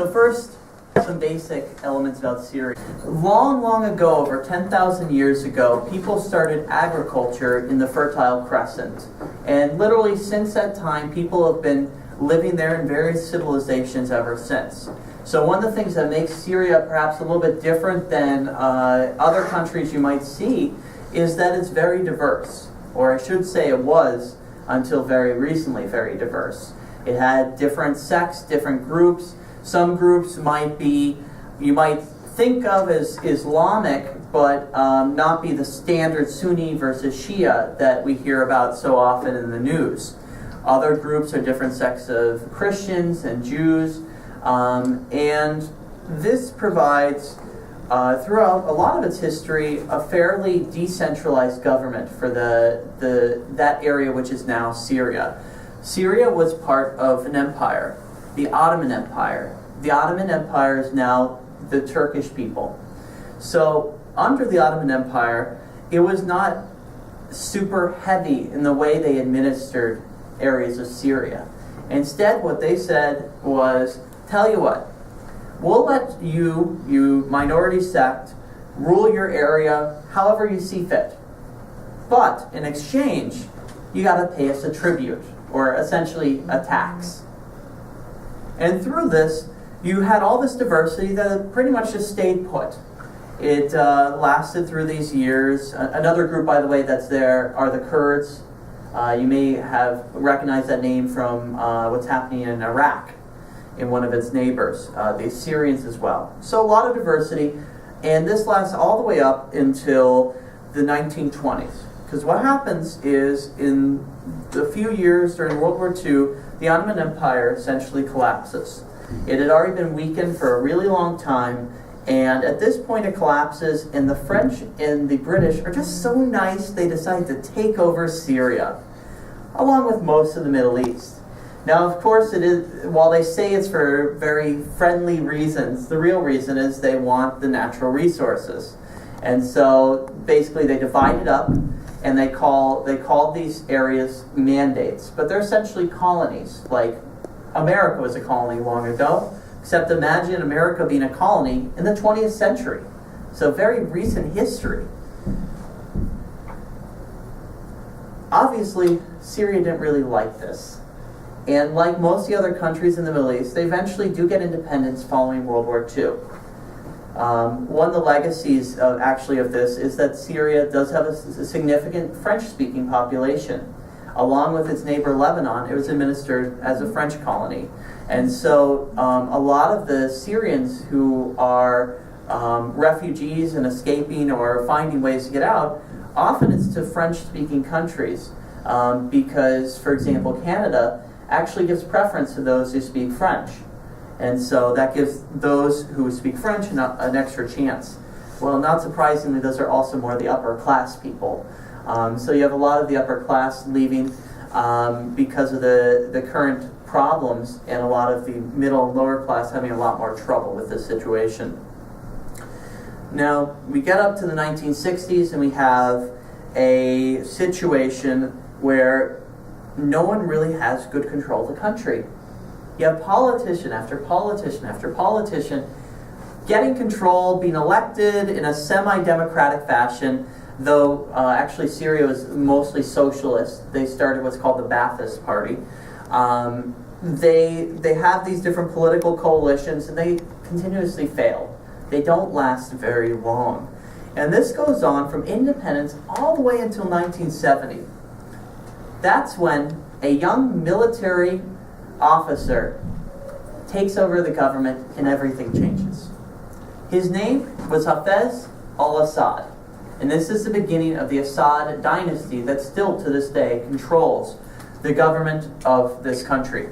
So first, some basic elements about Syria. Long, long ago, over 10,000 years ago, people started agriculture in the Fertile Crescent. And literally since that time, people have been living there in various civilizations ever since. So one of the things that makes Syria perhaps a little bit different than other countries you might see is that it's very diverse. Or I should say it was, until very recently, very diverse. It had different sects, different groups. Some groups might be, you might think of as Islamic, but not be the standard Sunni versus Shia that we hear about so often in the news. Other groups are different sects of Christians and Jews, and this provides, throughout a lot of its history, a fairly decentralized government for that area which is now Syria. Syria was part of an empire, the Ottoman Empire. The Ottoman Empire is now the Turkish people. So under the Ottoman Empire, it was not super heavy in the way they administered areas of Syria. Instead, what they said was, tell you what, we'll let you minority sect, rule your area however you see fit. But in exchange, you got to pay us a tribute, or essentially a tax. And through this, you had all this diversity that pretty much just stayed put. It lasted through these years. Another group, by the way, that's there are the Kurds. You may have recognized that name from what's happening in Iraq, in one of its neighbors, the Syrians as well. So a lot of diversity, and this lasts all the way up until the 1920s. Because what happens is, in the few years during World War II, the Ottoman Empire essentially collapses. It had already been weakened for a really long time, and at this point it collapses, and the French and the British are just so nice they decide to take over Syria, along with most of the Middle East. Now, of course, it is, while they say it's for very friendly reasons, the real reason is they want the natural resources. And so basically they divide it up, and they call these areas mandates, but they're essentially colonies. Like America was a colony long ago, except imagine America being a colony in the 20th century. So very recent history. Obviously, Syria didn't really like this. And like most of the other countries in the Middle East, they eventually do get independence following World War II. One of the legacies of this is that Syria does have a significant French-speaking population. Along with its neighbor Lebanon, it was administered as a French colony. And so a lot of the Syrians who are refugees and escaping or finding ways to get out, often it's to French-speaking countries. Because, for example, Canada actually gives preference to those who speak French. And so that gives those who speak French an extra chance. Well, not surprisingly, those are also more the upper class people. So you have a lot of the upper class leaving because of the current problems, and a lot of the middle and lower class having a lot more trouble with this situation. Now, we get up to the 1960s and we have a situation where no one really has good control of the country. You have politician after politician after politician getting control, being elected in a semi-democratic fashion, though actually Syria was mostly socialist. They started what's called the Ba'athist Party. They have these different political coalitions, and they continuously fail. They don't last very long. And this goes on from independence all the way until 1970. That's when a young military officer takes over the government and everything changes. His name was Hafez al-Assad. And this is the beginning of the Assad dynasty that still to this day controls the government of this country.